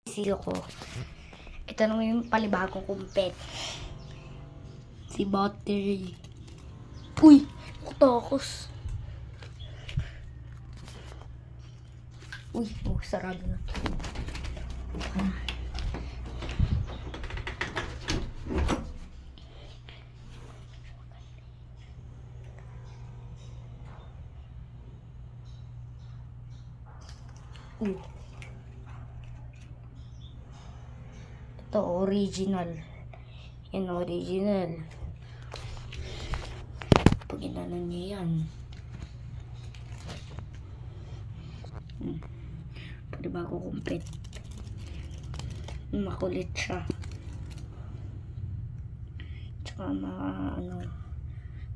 Silo ko. Ito naman yung palibagong kumpet. Si Battery. Uy! Takos. Uy! Oh, sarado na. Ito, original. Yan, original. Pag inano niya yan. Pwede bago kumpet. Makulit siya. Tsaka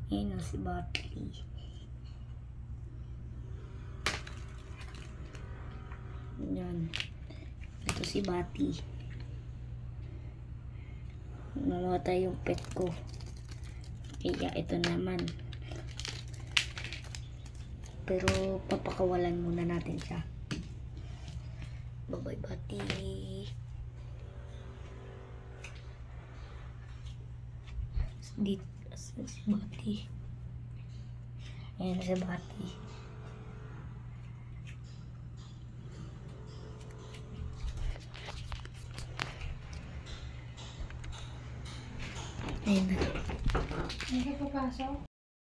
yun na si Battery. Yan. Ito si Bati. Namatay yung pet ko. Kaya ito naman. Pero papakawalan muna natin siya. Bye-bye, Bati. Dito si Bati. Ayan si Bati. Ayan na. Hindi ka papasok?